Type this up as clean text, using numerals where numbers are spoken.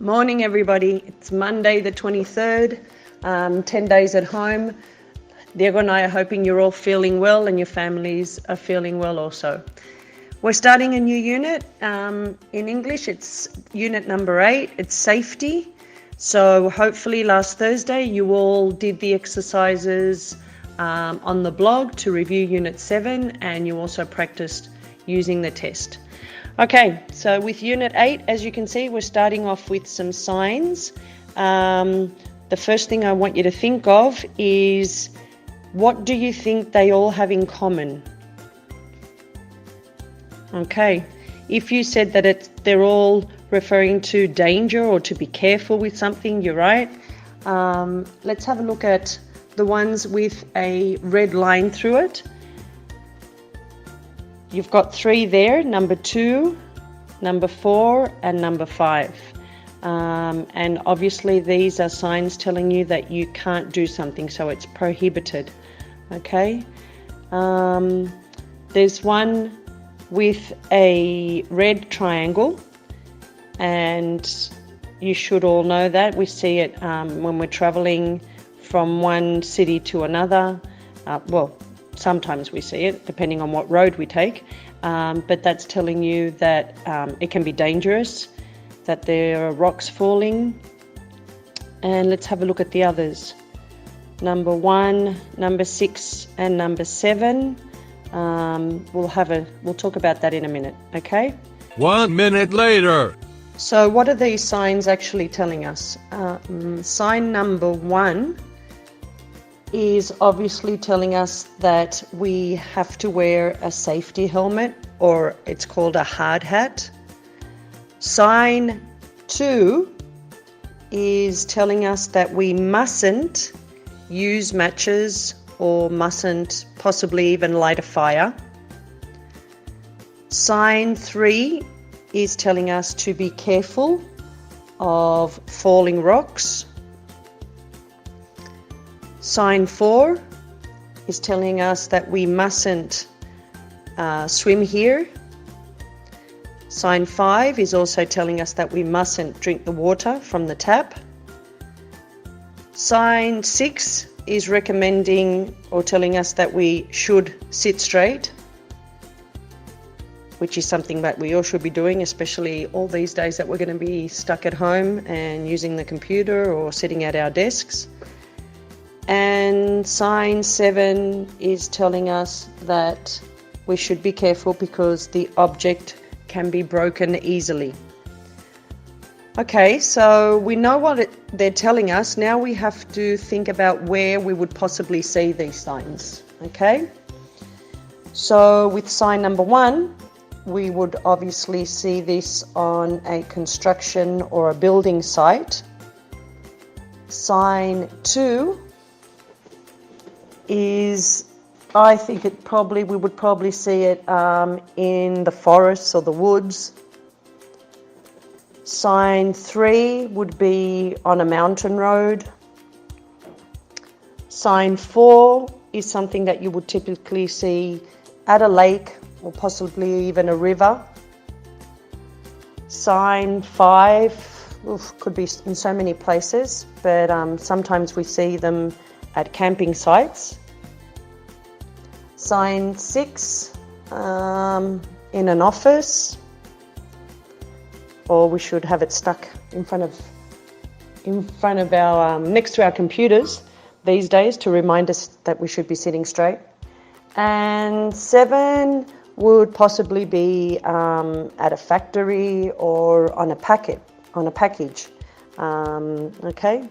Morning, everybody. It's Monday the 23rd, 10 days at home. Diego and I are hoping you're all feeling well and your families are feeling well also. We're starting a new unit. In English, it's unit number 8. It's safety. So hopefully last Thursday you all did the exercises on the blog to review unit 7, and you also practiced using the test. Okay, so with Unit 8, as you can see, we're starting off with some signs. The first thing I want you to think of is, what do you think they all have in common? Okay, if you said that they're all referring to danger or to be careful with something, you're right. Let's have a look at the ones with a red line through it. You've got 3 there, number 2, number 4, and number 5. And obviously these are signs telling you that you can't do something, so it's prohibited. Okay. There's one with a red triangle, and you should all know that. We see it when we're traveling from one city to another. Sometimes we see it, depending on what road we take, but that's telling you that it can be dangerous, that there are rocks falling. And let's have a look at the others. Number 1, number 6, and number 7. We'll talk about that in a minute, okay? 1 minute later. So what are these signs actually telling us? Sign number 1 is obviously telling us that we have to wear a safety helmet, or it's called a hard hat. Sign 2 is telling us that we mustn't use matches or mustn't possibly even light a fire. Sign 3 is telling us to be careful of falling rocks. Sign 4 is telling us that we mustn't swim here. Sign 5 is also telling us that we mustn't drink the water from the tap. Sign 6 is recommending or telling us that we should sit straight, which is something that we all should be doing, especially all these days that we're going to be stuck at home and using the computer or sitting at our desks. And sign 7 is telling us that we should be careful because the object can be broken easily. Okay, so we know what they're telling us. Now we have to think about where we would possibly see these signs. Okay, so with sign number 1, we would obviously see this on a construction or a building site. Sign 2 is, I think we would probably see it in the forests or the woods. Sign 3 would be on a mountain road. Sign 4 is something that you would typically see at a lake or possibly even a river. Sign 5 could be in so many places, but sometimes we see them at camping sites. Sign 6 in an office, or we should have it stuck in front of our next to our computers these days to remind us that we should be sitting straight. And 7 would possibly be at a factory or on a package. Okay,